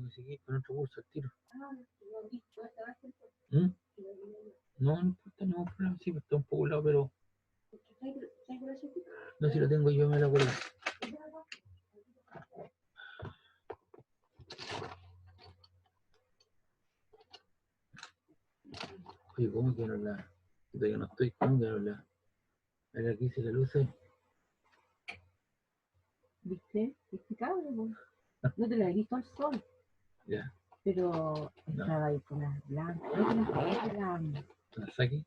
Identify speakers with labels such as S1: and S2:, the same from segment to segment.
S1: que seguir con otro curso al tiro. ¿Mm? No, no importa, no hay problema, sí, está un poco lado, pero... No, si lo tengo yo, me lo acuerdo. Oye, ¿cómo que no la...? Todavía no estoy, ¿cómo que no la...? A ver, aquí se la luz ahí.
S2: ¿Viste? ¿Viste, cabrón? No te la he visto al sol.
S1: Ya.
S2: Pero
S1: No.
S2: estaba ahí con las blancas. No te las ves,
S1: ¿La saqué?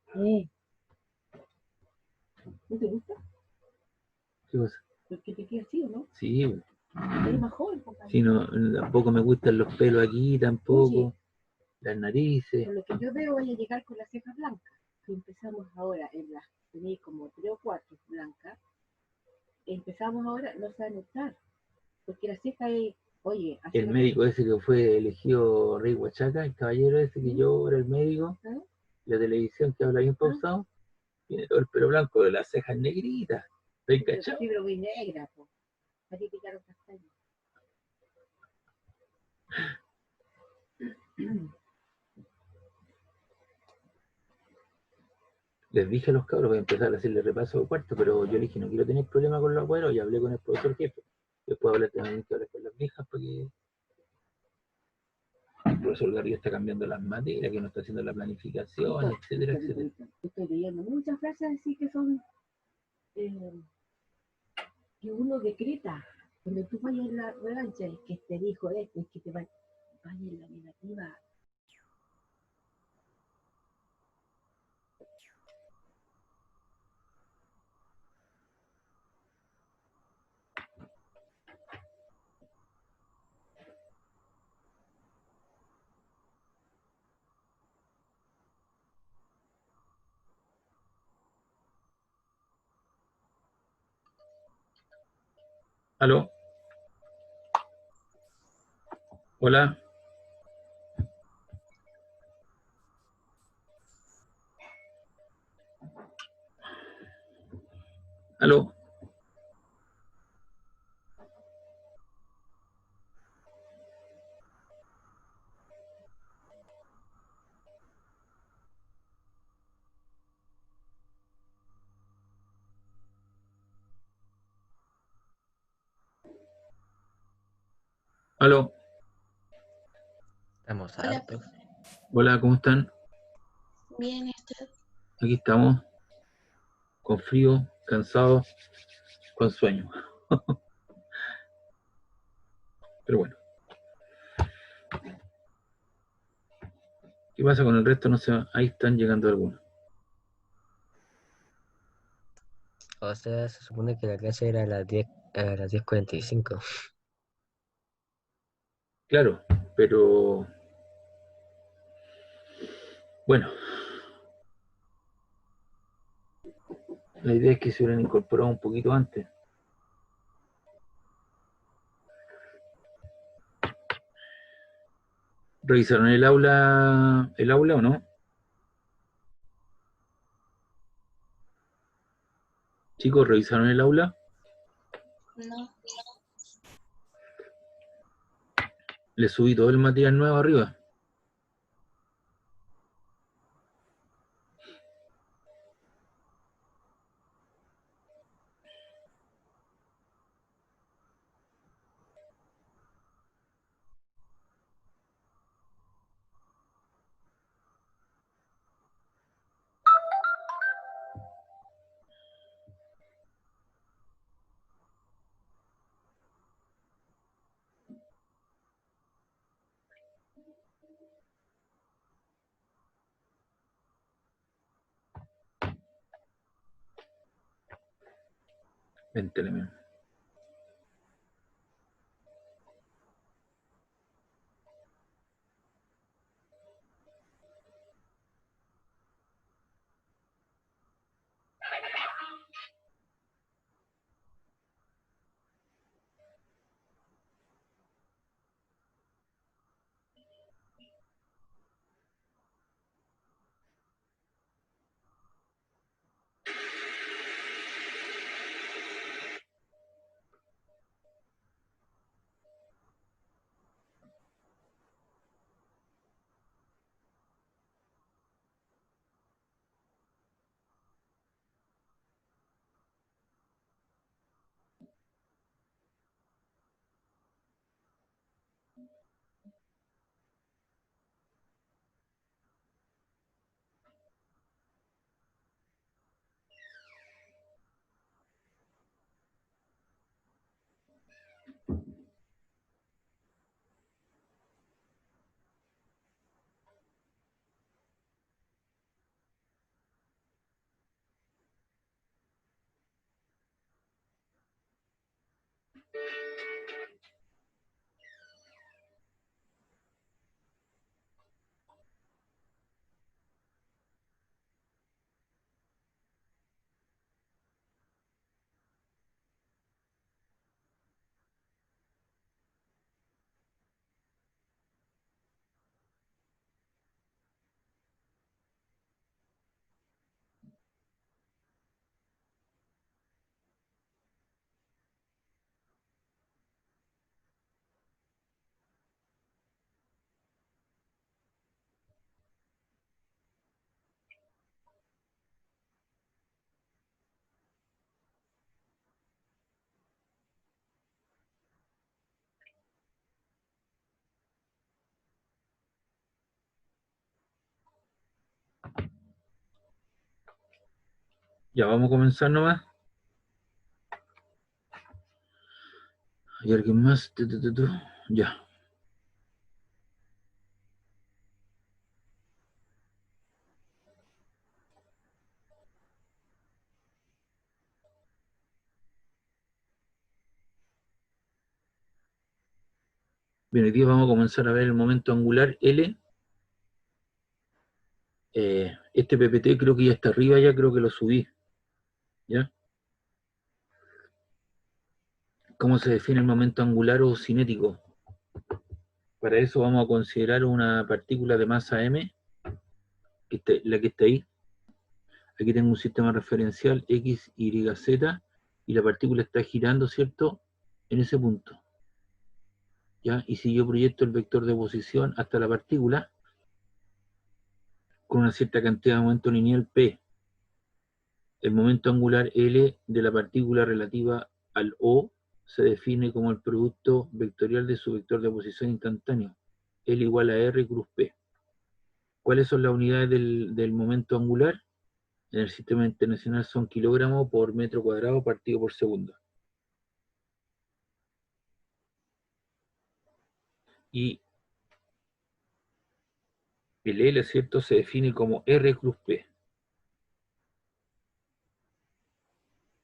S2: ¿No te gusta?
S1: ¿Qué cosa?
S2: Porque te queda así, ¿o no?
S1: Sí,
S2: Eres más joven,
S1: sí, no, tampoco me gustan los pelos aquí, tampoco.
S2: Oye,
S1: las narices.
S2: por lo que yo veo, voy a llegar con las cejas blancas. Si empezamos ahora en las, tenéis como 3 o 4 blancas, empezamos ahora, no se va a notar. Porque la ceja es, oye, así
S1: El médico ese que fue elegido Rey Huachaca, el caballero ese que yo era el médico, la televisión que habla bien pausado, tiene todo el pelo blanco, de las cejas negritas. ¿Ven cachado?
S2: Sí, pero muy negra, po. A ti te quedaron castañas.
S1: Les dije a los cabros, voy a empezar a hacerle repaso de cuarto, pero yo le dije, no quiero tener problema con los abuelos, y hablé con el profesor jefe. Después hablé también que hablé con las viejas, porque el profesor Garrido está cambiando las materias, que no está haciendo la planificación, etcétera, etcétera.
S2: Estoy leyendo muchas frases así que son que uno decreta. Cuando tú vayas en la revancha, es que te dijo esto, es que te vaya en la negativa.
S1: ¿Aló? ¿Hola? ¿Aló? ¿Aló?
S3: Estamos
S4: Hola,
S3: hartos.
S1: Hola, ¿cómo están?
S4: bien, ¿y usted?
S1: Aquí estamos, con frío, cansados, con sueño. Pero bueno. ¿Qué pasa con el resto? No sé, ahí están llegando algunos.
S3: O sea, se supone que la clase era a las 10:45.
S1: Claro, pero bueno, la idea es que se hubieran incorporado un poquito antes. ¿Revisaron el aula o no? Chicos, ¿revisaron el aula?
S4: No,
S1: Les subí todo el material nuevo arriba. Véntele, men. Ya, vamos a comenzar nomás. ¿Hay alguien más? Ya. Bien, hoy día vamos a comenzar a ver el momento angular L. Este PPT creo que ya está arriba, ya creo que lo subí. ¿Ya? ¿Cómo se define el momento angular o cinético? Para eso vamos a considerar una partícula de masa m, la que está ahí. Aquí tengo un sistema referencial X, Y, Z, y la partícula está girando, ¿cierto?, en ese punto. ¿Ya? Y si yo proyecto el vector de posición hasta la partícula, con una cierta cantidad de momento lineal P, el momento angular L de la partícula relativa al O se define como el producto vectorial de su vector de posición instantáneo, L igual a R cruz P. ¿Cuáles son las unidades del momento angular? En el sistema internacional son kilogramos por metro cuadrado partido por segundo. Y el L, ¿cierto?, se define como R cruz P.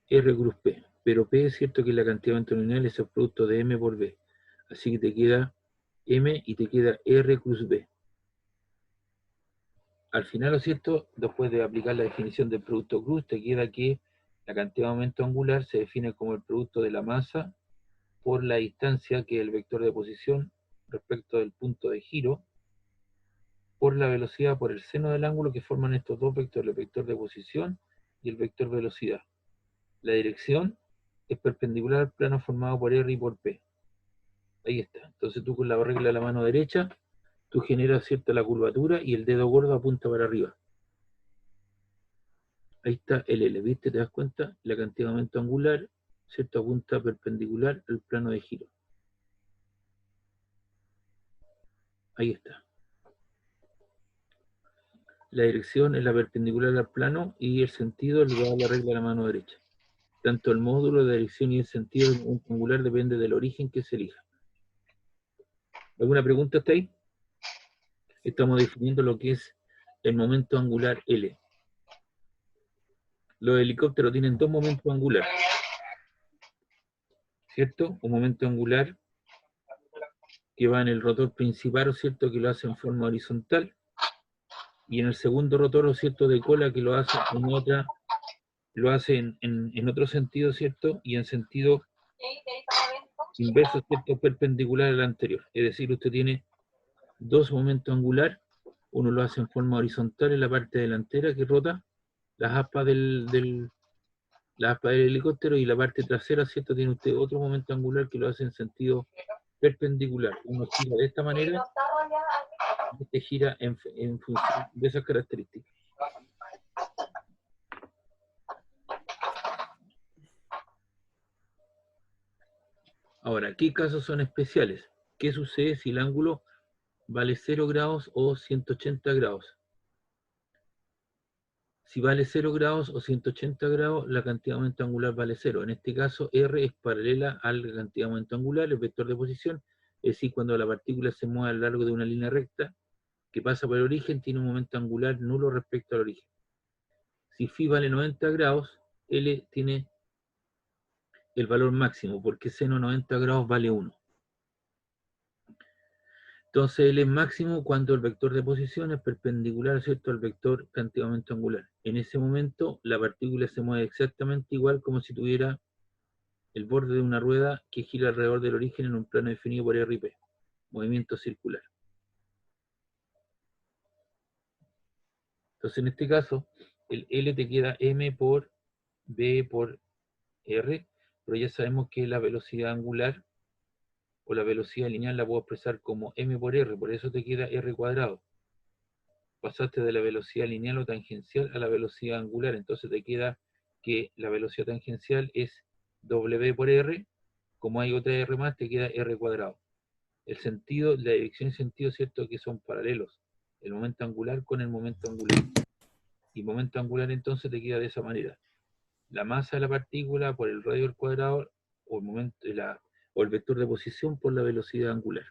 S1: R cruz P. Pero P es cierto que la cantidad de momentos lineales es el producto de M por B. Así que te queda M y te queda R cruz B. Al final, ¿lo cierto?, después de aplicar la definición del producto cruz, te queda que la cantidad de momento angular se define como el producto de la masa por la distancia, que es el vector de posición, respecto del punto de giro, por la velocidad por el seno del ángulo que forman estos dos vectores, el vector de posición y el vector velocidad. La dirección es perpendicular al plano formado por R y por P. Ahí está. Entonces tú con la regla de la mano derecha, tú generas cierta la curvatura y el dedo gordo apunta para arriba. Ahí está el L, ¿viste? ¿Te das cuenta? La cantidad de momento angular, ¿cierto?, apunta perpendicular al plano de giro. Ahí está. La dirección es la perpendicular al plano y el sentido le da la regla de la mano derecha. Tanto el módulo de dirección y el sentido del momento angular depende del origen que se elija. ¿Alguna pregunta hasta ahí? Estamos definiendo lo que es el momento angular L. Los helicópteros tienen dos momentos angulares, ¿cierto? Un momento angular que va en el rotor principal, ¿cierto?, que lo hace en forma horizontal, y en el segundo rotor, ¿cierto?, de cola, que lo hace en otro sentido, ¿cierto?, y en sentido inverso, ¿cierto?, perpendicular al anterior. Es decir, usted tiene dos momentos angulares, uno lo hace en forma horizontal en la parte delantera que rota las aspas del helicóptero, y la parte trasera, ¿cierto?, tiene usted otro momento angular que lo hace en sentido perpendicular. Uno gira de esta manera y este gira en función de esas características. Ahora, ¿qué casos son especiales? ¿Qué sucede si el ángulo vale 0 grados o 180 grados? Si vale 0 grados o 180 grados, la cantidad de momento angular vale 0. En este caso, R es paralela a la cantidad de momento angular, el vector de posición. Es decir, cuando la partícula se mueve a lo largo de una línea recta que pasa por el origen, tiene un momento angular nulo respecto al origen. Si phi vale 90 grados, L tiene el valor máximo, porque seno 90 grados vale 1. Entonces él es máximo cuando el vector de posición es perpendicular, ¿cierto?, al vector cantidad de momento angular. En ese momento la partícula se mueve exactamente igual como si tuviera el borde de una rueda que gira alrededor del origen en un plano definido por R y P. Movimiento circular. Entonces en este caso, el L te queda M por B por R, pero ya sabemos que la velocidad angular o la velocidad lineal la puedo expresar como M por R, por eso te queda R cuadrado. Pasaste de la velocidad lineal o tangencial a la velocidad angular, entonces te queda que la velocidad tangencial es W por R, como hay otra R más, te queda R cuadrado. El sentido, la dirección y sentido, cierto que son paralelos, el momento angular con el momento angular. Y momento angular entonces te queda de esa manera. La masa de la partícula por el radio al cuadrado o el vector de posición por la velocidad angular.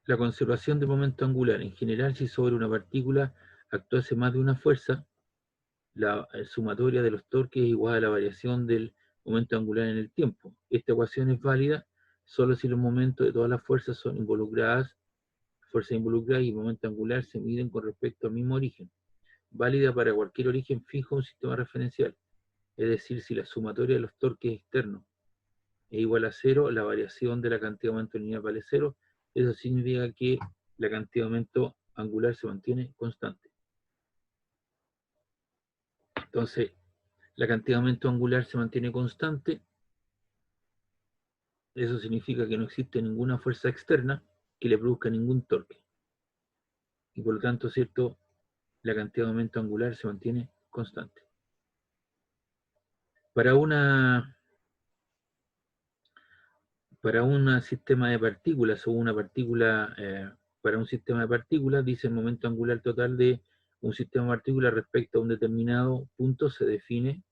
S1: La conservación de momento angular. En general, si sobre una partícula actuase más de una fuerza, la sumatoria de los torques es igual a la variación del momento angular en el tiempo. Esta ecuación es válida solo si los momentos de todas las fuerzas son involucradas y el momento angular se miden con respecto al mismo origen. Válida para cualquier origen fijo en un sistema referencial. Es decir, si la sumatoria de los torques externos es igual a 0, la variación de la cantidad de momento lineal vale 0. Eso significa que la cantidad de momento angular se mantiene constante. Entonces, la cantidad de momento angular se mantiene constante. Eso significa que no existe ninguna fuerza externa que le produzca ningún torque. Y por lo tanto, ¿cierto?, la cantidad de momento angular se mantiene constante. Para un sistema de partículas o una partícula, para un sistema de partículas, dice el momento angular total de un sistema de partículas respecto a un determinado punto se define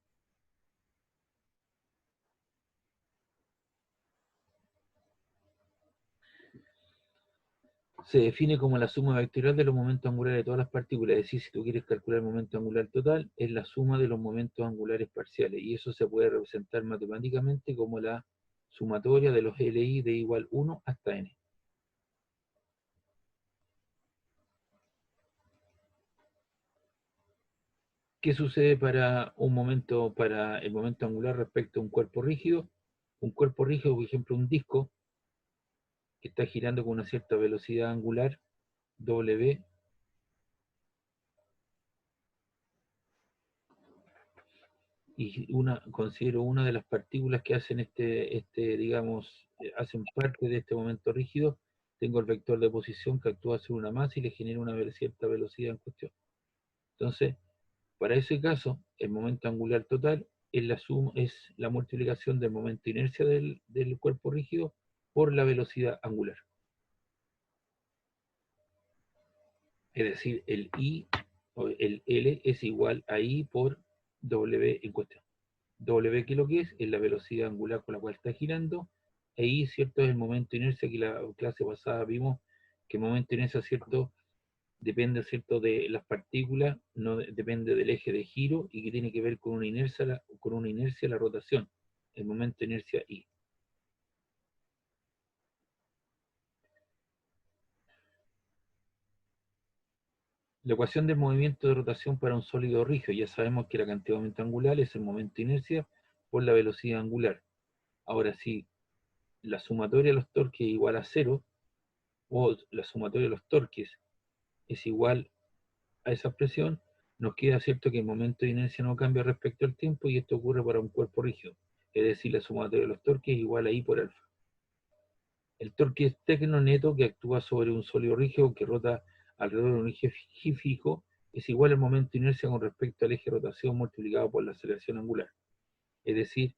S1: como la suma vectorial de los momentos angulares de todas las partículas. Es decir, si tú quieres calcular el momento angular total, es la suma de los momentos angulares parciales. Y eso se puede representar matemáticamente como la sumatoria de los LI de igual 1 hasta n. ¿Qué sucede para el momento angular respecto a un cuerpo rígido? Un cuerpo rígido, por ejemplo, un disco que está girando con una cierta velocidad angular, W, y considero una de las partículas que hacen digamos, hacen parte de este momento rígido. Tengo el vector de posición que actúa sobre una masa y le genera una cierta velocidad en cuestión. Entonces, para ese caso, el momento angular total es la multiplicación del momento de inercia del cuerpo rígido por la velocidad angular. Es decir, el I o el L es igual a I por W en cuestión. W, que es lo que es la velocidad angular con la cual está girando, e I, ¿cierto?, es el momento de inercia que la clase pasada vimos que el momento de inercia, ¿cierto?, depende, ¿cierto?, de las partículas, no depende del eje de giro y que tiene que ver con una inercia la rotación, el momento de inercia I. La ecuación del movimiento de rotación para un sólido rígido, ya sabemos que la cantidad de momento angular es el momento de inercia por la velocidad angular. Ahora, si la sumatoria de los torques es igual a 0, o la sumatoria de los torques es igual a esa expresión, nos queda cierto que el momento de inercia no cambia respecto al tiempo, y esto ocurre para un cuerpo rígido. Es decir, la sumatoria de los torques es igual a I por alfa. El torque externo neto que actúa sobre un sólido rígido que rota alrededor de un eje fijo es igual al momento de inercia con respecto al eje de rotación multiplicado por la aceleración angular. Es decir,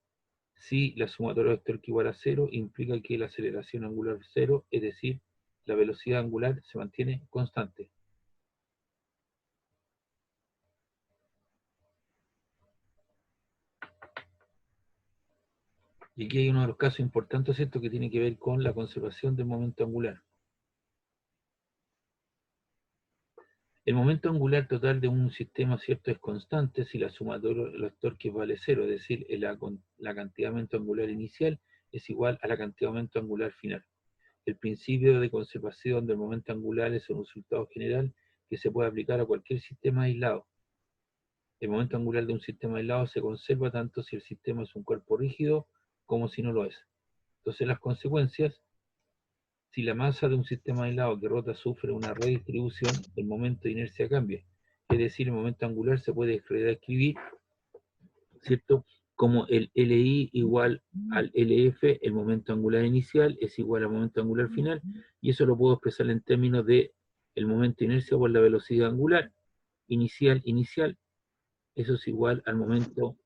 S1: si la sumatoria de los torques igual a 0, implica que la aceleración angular es 0, es decir, la velocidad angular se mantiene constante. Y aquí hay uno de los casos importantes, ¿cierto?, que tiene que ver con la conservación del momento angular. momento angular total de un sistema, ¿cierto?, es constante si la sumatoria de los torques vale cero, es decir, la cantidad de momento angular inicial es igual a la cantidad de momento angular final. El principio de conservación del momento angular es un resultado general que se puede aplicar a cualquier sistema aislado. El momento angular de un sistema aislado se conserva tanto si el sistema es un cuerpo rígido como si no lo es. Entonces las consecuencias: si la masa de un sistema aislado que rota sufre una redistribución, el momento de inercia cambia. Es decir, el momento angular se puede reescribir, ¿cierto?, como el LI igual al LF, el momento angular inicial es igual al momento angular final, y eso lo puedo expresar en términos de el momento de inercia por la velocidad angular inicial, eso es igual al momento,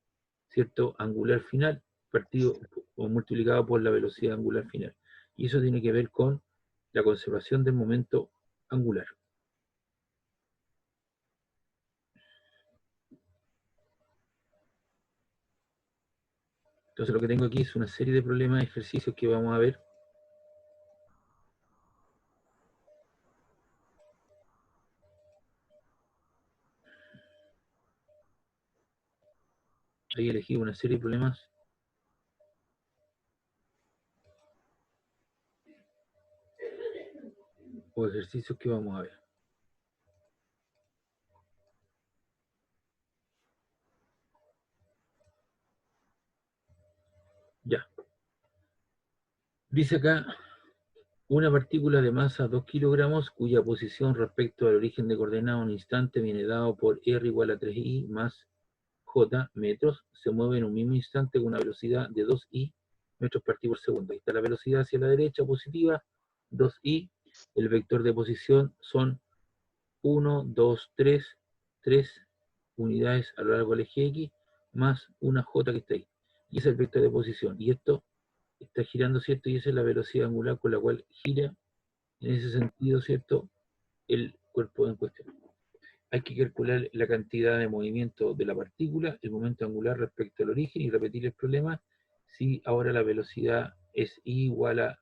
S1: ¿cierto?, angular final, partido o multiplicado por la velocidad angular final. Y eso tiene que ver con la conservación del momento angular. Entonces lo que tengo aquí es una serie de problemas, ejercicios que vamos a ver. Ahí elegí una serie de problemas o ejercicios que vamos a ver. Ya. Dice acá, una partícula de masa 2 kilogramos cuya posición respecto al origen de coordenada a un instante viene dado por R igual a 3i más j metros, se mueve en un mismo instante con una velocidad de 2i metros partido por segundo. Ahí está la velocidad hacia la derecha positiva, 2i. El vector de posición son 1, 2, 3 unidades a lo largo del eje X más una j que está ahí. Y ese es el vector de posición. Y esto está girando, ¿cierto? Y esa es la velocidad angular con la cual gira, en ese sentido, ¿cierto?, el cuerpo en cuestión. Hay que calcular la cantidad de movimiento de la partícula, el momento angular respecto al origen y repetir el problema si ahora la velocidad es I igual a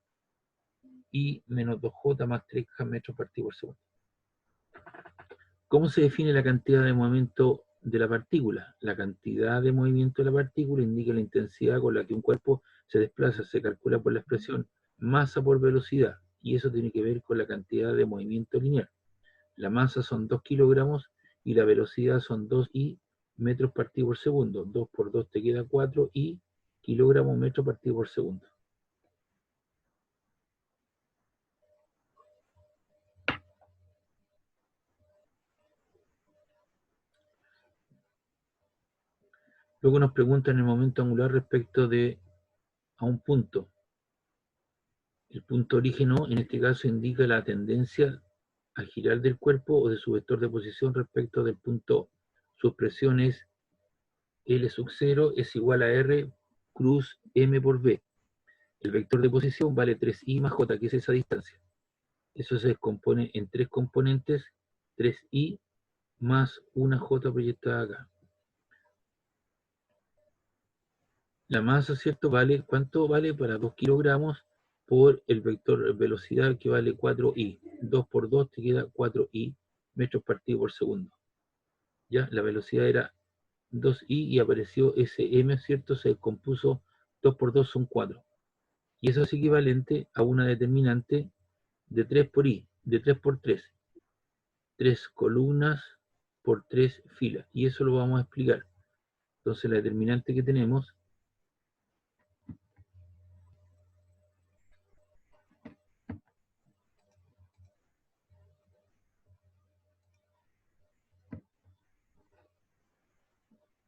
S1: I menos 2J más 3 metros partido por segundo. ¿Cómo se define la cantidad de movimiento de la partícula? La cantidad de movimiento de la partícula indica la intensidad con la que un cuerpo se desplaza. Se calcula por la expresión masa por velocidad, y eso tiene que ver con la cantidad de movimiento lineal. La masa son 2 kilogramos y la velocidad son 2i metros partido por segundo. 2 por 2 te queda 4i kilogramos metro partido por segundo. Luego nos preguntan el momento angular respecto a un punto. El punto origen, en este caso, indica la tendencia a girar del cuerpo o de su vector de posición respecto del punto. Su expresión es L sub 0 es igual a R cruz M por B. El vector de posición vale 3i más j, que es esa distancia. Eso se descompone en tres componentes, 3i más una j proyectada acá. La masa, ¿cierto?, vale, ¿cuánto vale? Para 2 kilogramos por el vector velocidad, que vale 4i. 2 por 2 te queda 4i metros partido por segundo. Ya, la velocidad era 2i y apareció ese m, ¿cierto? Se descompuso, 2 por 2 son 4. Y eso es equivalente a una determinante de 3 por i, de 3 por 3. 3 columnas por 3 filas. Y eso lo vamos a explicar. Entonces la determinante que tenemos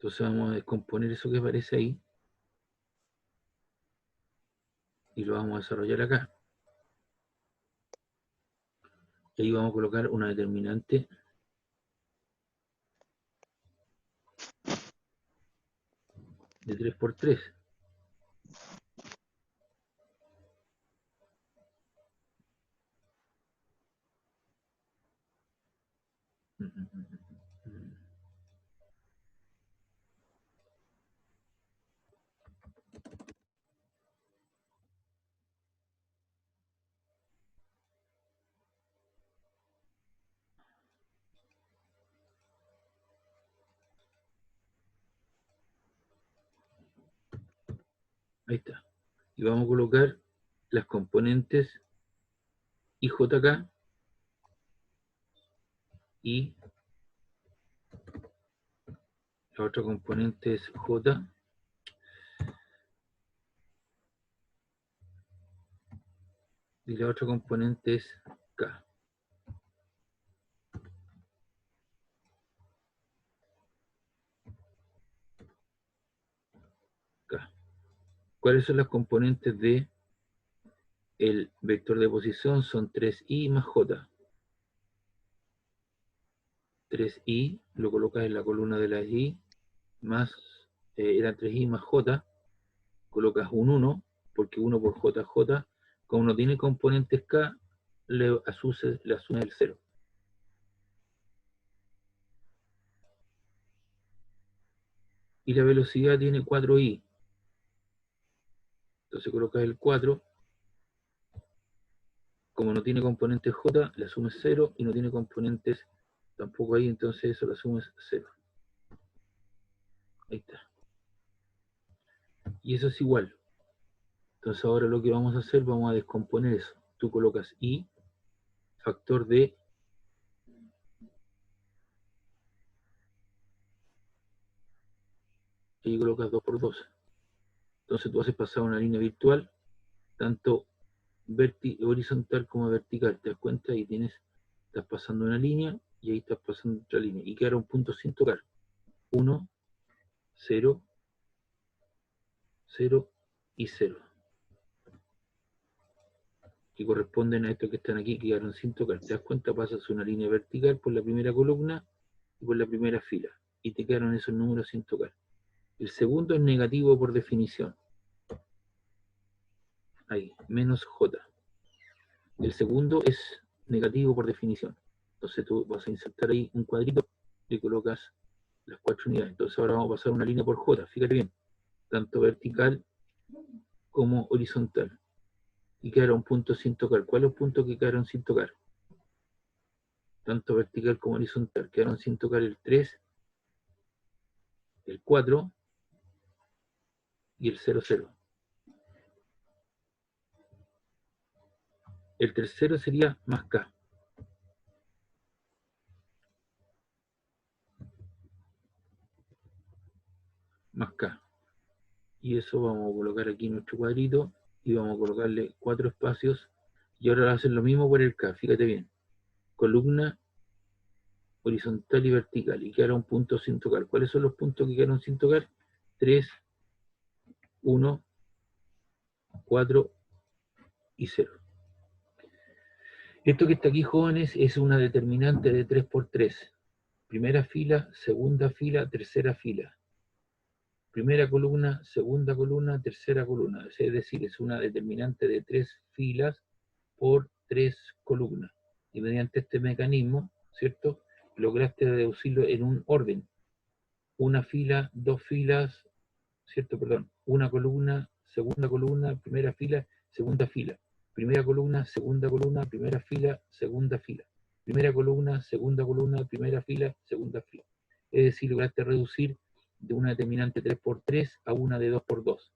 S1: entonces vamos a descomponer eso que aparece ahí y lo vamos a desarrollar acá. Y ahí vamos a colocar una determinante de 3 por 3. Ahí está. Y vamos a colocar las componentes IJK y la otra componente es J y la otra componente es K. K. ¿Cuáles son las componentes de el vector de posición? Son 3i más j. 3i lo colocas en la columna de las i, más, eran 3i más j, colocas un 1, porque 1 por j es j, como no tiene componentes k, le asumes el 0. Y la velocidad tiene 4i. Entonces colocas el 4, como no tiene componentes j, le asumes 0, y no tiene componentes tampoco ahí, entonces eso le asumes 0. Ahí está. Y eso es igual. Entonces ahora lo que vamos a hacer, vamos a descomponer eso. Tú colocas i, factor de y colocas 2 por 2. Entonces tú haces pasar una línea virtual, tanto horizontal como vertical. Te das cuenta y estás pasando una línea y ahí estás pasando otra línea. Y queda un punto sin tocar. 1, 0, 0 y 0. Que corresponden a estos que están aquí, que quedaron sin tocar. Te das cuenta, pasas una línea vertical por la primera columna y por la primera fila. Y te quedaron esos números sin tocar. El segundo es negativo por definición. Ahí, menos J. El segundo es negativo por definición. Entonces tú vas a insertar ahí un cuadrito y colocas las 4 unidades. Entonces ahora vamos a pasar una línea por J. Fíjate bien. Tanto vertical como horizontal. Y quedará un punto sin tocar. ¿Cuáles los puntos que quedaron sin tocar? Tanto vertical como horizontal. Quedaron sin tocar el 3, el 4 y el 0, 0. El tercero sería más K. Más K. Y eso vamos a colocar aquí en nuestro cuadrito y vamos a colocarle 4 espacios. Y ahora va a hacer lo mismo por el K. Fíjate bien. Columna horizontal y vertical. Y quedará un punto sin tocar. ¿Cuáles son los puntos que quedaron sin tocar? 3, 1, 4 y 0. Esto que está aquí, jóvenes, es una determinante de 3 por 3. Primera fila, segunda fila, tercera fila. Primera columna, segunda columna, tercera columna. Es decir, es una determinante de 3 filas por 3 columnas. Y mediante este mecanismo, ¿cierto?, lograste deducirlo en un orden. Una fila, 2 filas, ¿cierto? Perdón. Una columna, primera fila, segunda fila. Primera columna, segunda columna, primera fila, segunda fila. Primera columna, segunda columna, primera fila, segunda fila. Es decir, lograste reducir de una determinante 3 por 3 a una de 2 por 2.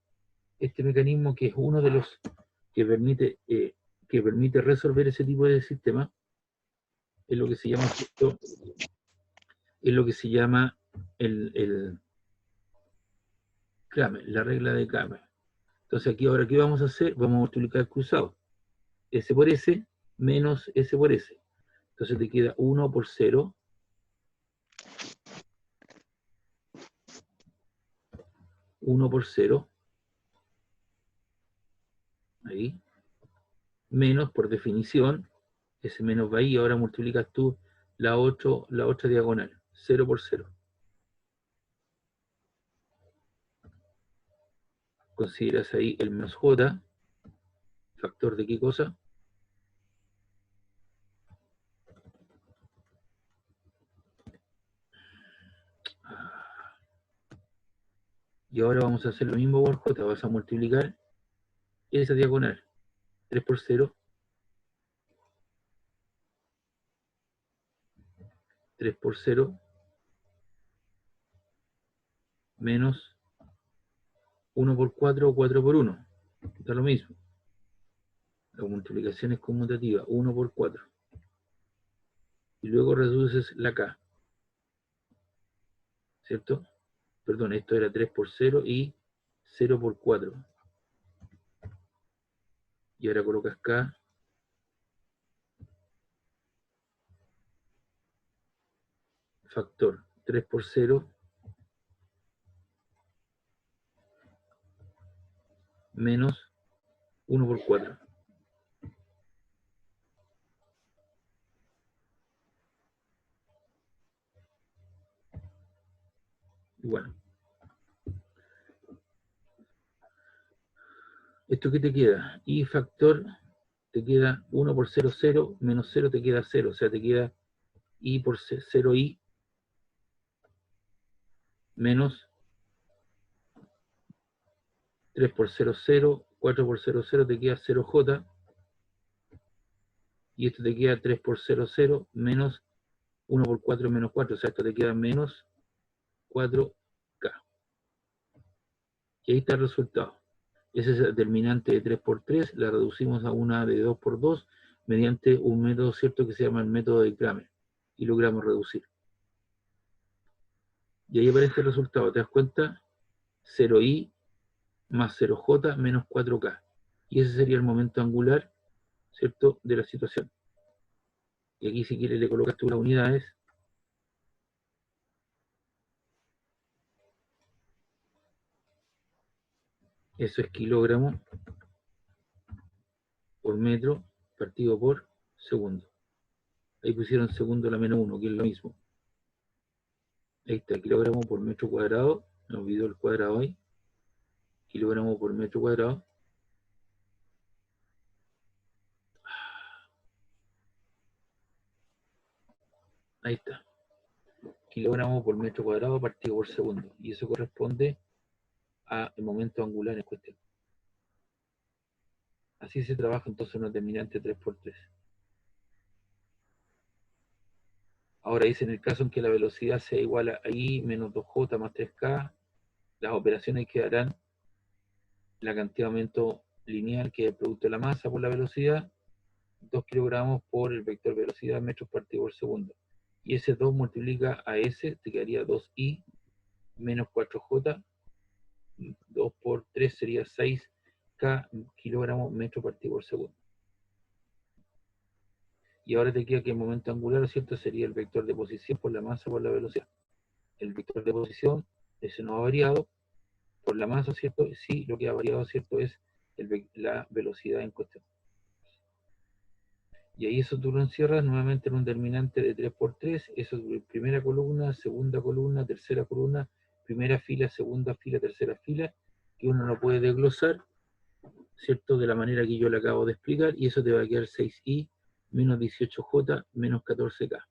S1: Este mecanismo, que es uno de los que permite resolver ese tipo de sistema, es lo que se llama, ¿cierto?, es lo que se llama el Cramer, la regla de Cramer. Entonces aquí ahora, ¿qué vamos a hacer? Vamos a multiplicar cruzado. S por S menos S por S. Entonces te queda 1 por 0. 1 por 0. Ahí. Menos, por definición, ese menos va ahí. Ahora multiplicas tú la otra diagonal. 0 por 0. Consideras ahí el menos J. ¿Factor de qué cosa? Y ahora vamos a hacer lo mismo por J. Vas a multiplicar esa diagonal. 3 por 0. 3 por 0. Menos 1 por 4 o 4 por 1. Da lo mismo. La multiplicación es conmutativa, 1 por 4. Y luego reduces la K. ¿Cierto? Perdón, esto era 3 por 0 y 0 por 4. Y ahora colocas K. Factor 3 por 0 menos 1 por 4. Bueno. ¿Esto qué te queda? Y factor te queda 1 por 0, 0, menos 0 te queda 0. O sea, te queda I por 0I menos 3 por 0, 0, 4 por 0, 0 te queda 0J. Y esto te queda 3 por 0, 0, menos 1 por 4 menos 4. O sea, esto te queda menos 4K. Y ahí está el resultado. Ese es el determinante de 3 por 3. La reducimos a una de 2 por 2 mediante un método cierto que se llama el método de Kramer. Y logramos reducir. Y ahí aparece el resultado. ¿Te das cuenta? 0i más 0j menos 4k. Y ese sería el momento angular, ¿cierto?, de la situación. Y aquí, si quieres, le colocas tú las unidades. Eso es kilogramo por metro partido por segundo. Ahí pusieron segundo la menos 1, que es lo mismo. Ahí está, kilogramo por metro cuadrado. Me olvidó el cuadrado ahí. Kilogramo por metro cuadrado. Ahí está. Kilogramo por metro cuadrado partido por segundo. Y eso corresponde al momento angular en cuestión. Así se trabaja entonces una determinante 3 por 3. Ahora dice, en el caso en que la velocidad sea igual a I menos 2J más 3K, las operaciones quedarán la cantidad de aumento lineal, que es el producto de la masa por la velocidad, 2 kilogramos por el vector velocidad metros partido por segundo. Y ese 2 multiplica a S, te quedaría 2I menos 4J, 2 por 3 sería 6K kilogramos metro partido por segundo. Y ahora te queda que el momento angular, ¿cierto?, sería el vector de posición por la masa por la velocidad. El vector de posición, ese no ha variado, por la masa, ¿cierto? Sí, lo que ha variado, ¿cierto?, es la velocidad en cuestión. Y ahí eso tú lo encierras nuevamente en un determinante de 3 por 3, eso es primera columna, segunda columna, tercera columna, primera fila, segunda fila, tercera fila, que uno no puede desglosar, ¿cierto?, de la manera que yo le acabo de explicar, y eso te va a quedar 6i menos 18j menos 14k.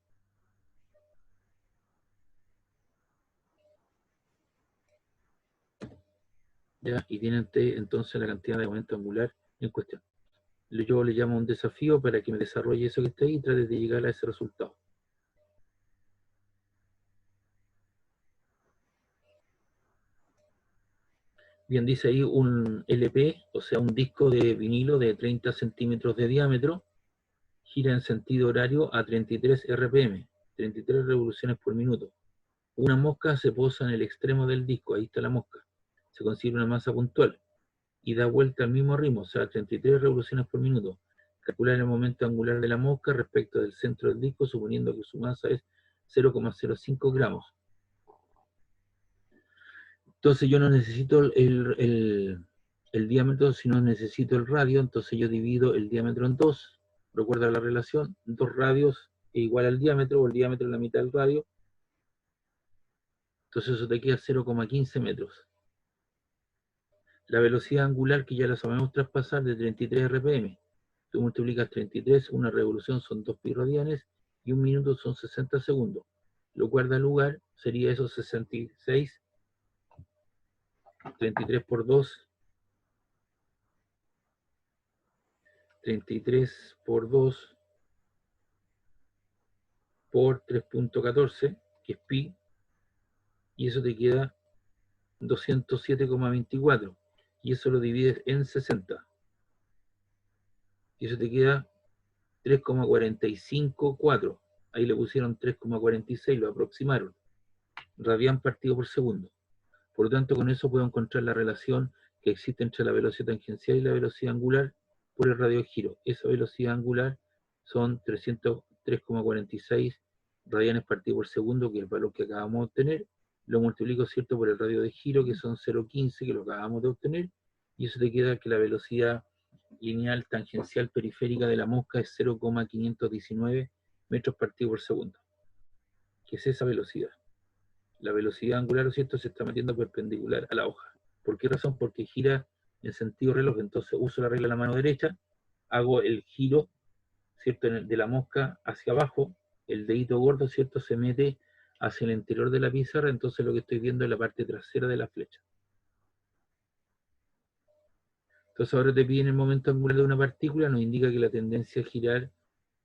S1: ¿Ya? Y tienen entonces la cantidad de momento angular en cuestión. Yo le llamo un desafío para que me desarrolle eso que está ahí y trate de llegar a ese resultado. Bien, dice ahí un LP, o sea, un disco de vinilo de 30 centímetros de diámetro, gira en sentido horario a 33 RPM, 33 revoluciones por minuto. Una mosca se posa en el extremo del disco, ahí está la mosca. Se consigue una masa puntual y da vuelta al mismo ritmo, o sea, 33 revoluciones por minuto. Calcular el momento angular de la mosca respecto del centro del disco, suponiendo que su masa es 0,05 gramos. Entonces yo no necesito el diámetro, sino necesito el radio, entonces yo divido el diámetro en 2, recuerda la relación, 2 radios es igual al diámetro, o el diámetro es la mitad del radio, entonces eso te queda 0,15 metros. La velocidad angular, que ya la sabemos traspasar, de 33 RPM. Tú multiplicas 33, una revolución son 2 pi radianes, y un minuto son 60 segundos. Lo cual da lugar, sería eso 66, 33 por 2, 33 por 2 por 3.14, que es pi, y eso te queda 207,24. Y eso lo divides en 60. Y eso te queda 3,454. Ahí le pusieron 3,46, lo aproximaron. Radián partido por segundo. Por lo tanto, con eso puedo encontrar la relación que existe entre la velocidad tangencial y la velocidad angular por el radio de giro. Esa velocidad angular son 303,46 radianes partido por segundo, que es el valor que acabamos de obtener. Lo multiplico, ¿cierto?, por el radio de giro, que son 0,15, que lo acabamos de obtener. Y eso te queda que la velocidad lineal tangencial periférica de la mosca es 0,519 metros partido por segundo. ¿Qué es esa velocidad? La velocidad angular, ¿cierto?, se está metiendo perpendicular a la hoja. ¿Por qué razón? Porque gira en sentido reloj. Entonces uso la regla de la mano derecha, hago el giro, ¿cierto?, de la mosca hacia abajo, el dedito gordo, ¿cierto?, se mete hacia el interior de la pizarra, entonces lo que estoy viendo es la parte trasera de la flecha. Entonces ahora te piden el momento angular de una partícula, nos indica que la tendencia a girar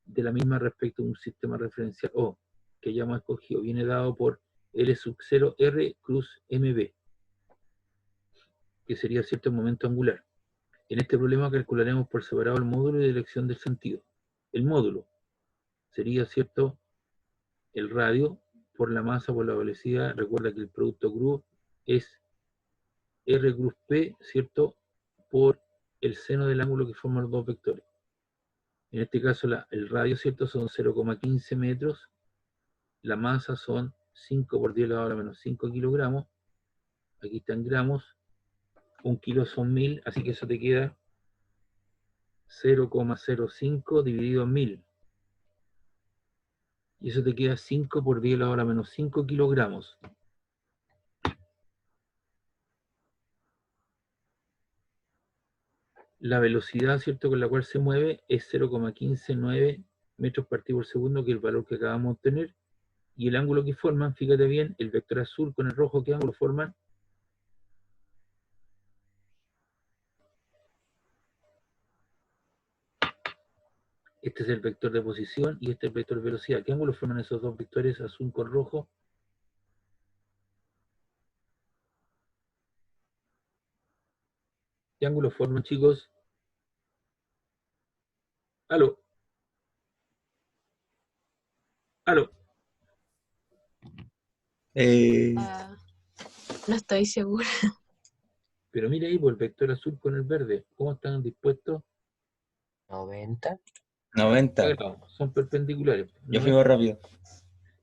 S1: de la misma respecto a un sistema referencial O, que ya hemos escogido, viene dado por L sub 0 R cruz MB, que sería cierto el momento angular. En este problema calcularemos por separado el módulo y dirección del sentido. El módulo sería, cierto, el radio por la masa por la velocidad. Recuerda que el producto cruz es R cruz P, cierto, por el seno del ángulo que forman los dos vectores. En este caso el radio, cierto, son 0,15 metros. La masa son 5 por 10 elevado a la menos 5 kilogramos. Aquí están gramos. 1 kilo son 1000, así que eso te queda 0,05 dividido en 1000. Y eso te queda 5 por 10 elevado a la menos 5 kilogramos. La velocidad, ¿cierto?, con la cual se mueve es 0,159 metros partido por segundo, que es el valor que acabamos de obtener. Y el ángulo que forman, fíjate bien, el vector azul con el rojo, ¿qué ángulo forman? Este es el vector de posición y este es el vector de velocidad. ¿Qué ángulo forman esos dos vectores, azul con rojo? ¿Qué ángulo forman, chicos? ¡Aló! ¡Aló!
S4: No estoy segura.
S1: Pero mira ahí, por el vector azul con el verde, ¿cómo están dispuestos?
S3: 90.
S5: 90.
S1: Grados, son perpendiculares.
S5: Yo fui más rápido.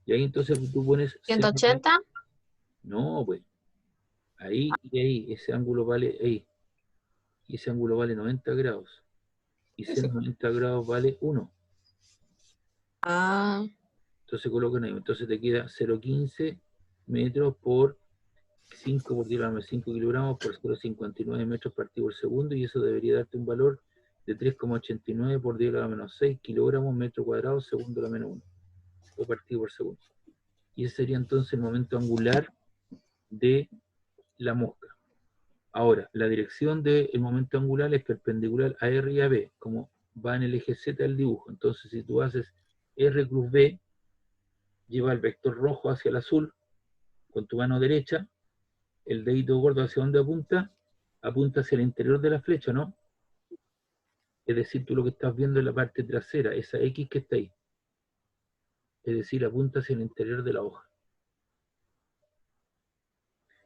S1: Y ahí entonces tú pones...
S4: 180.
S1: No, pues. Ahí y ahí, ese ángulo vale ahí. Y ese ángulo vale 90 grados. Y ese 90 grados vale 1.
S4: Ah,
S1: Entonces colocan ahí. Entonces te queda 0,15 metros por 5 por 10 a la menos 5 kilogramos por 0,59 metros partido por segundo. Y eso debería darte un valor de 3,89 por 10 a la menos 6 kilogramos metro cuadrado segundo a la menos 1. O partido por segundo. Y ese sería entonces el momento angular de la mosca. Ahora, la dirección del momento angular es perpendicular a R y a B, como va en el eje Z del dibujo. Entonces, si tú haces R cruz B, lleva el vector rojo hacia el azul, con tu mano derecha, el dedito gordo hacia donde apunta, apunta hacia el interior de la flecha, ¿no? Es decir, tú lo que estás viendo es la parte trasera, esa X que está ahí. Es decir, apunta hacia el interior de la hoja.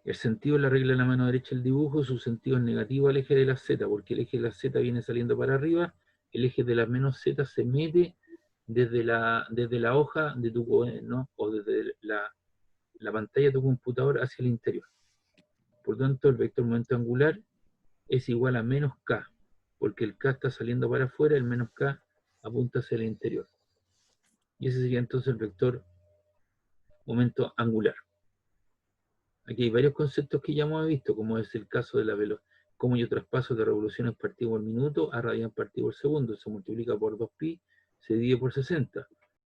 S1: El sentido es la regla de la mano derecha del dibujo, su sentido es negativo al eje de la Z, porque el eje de la Z viene saliendo para arriba, el eje de la menos Z se mete desde la hoja de tu, ¿no?, o desde la pantalla de tu computador hacia el interior. Por lo tanto, el vector momento angular es igual a menos K, porque el K está saliendo para afuera, el menos K apunta hacia el interior. Y ese sería entonces el vector momento angular. Aquí hay varios conceptos que ya hemos visto, como es el caso de la velocidad, como yo traspaso de revoluciones partido por minuto a radian partido por segundo. Se multiplica por 2pi, se divide por 60.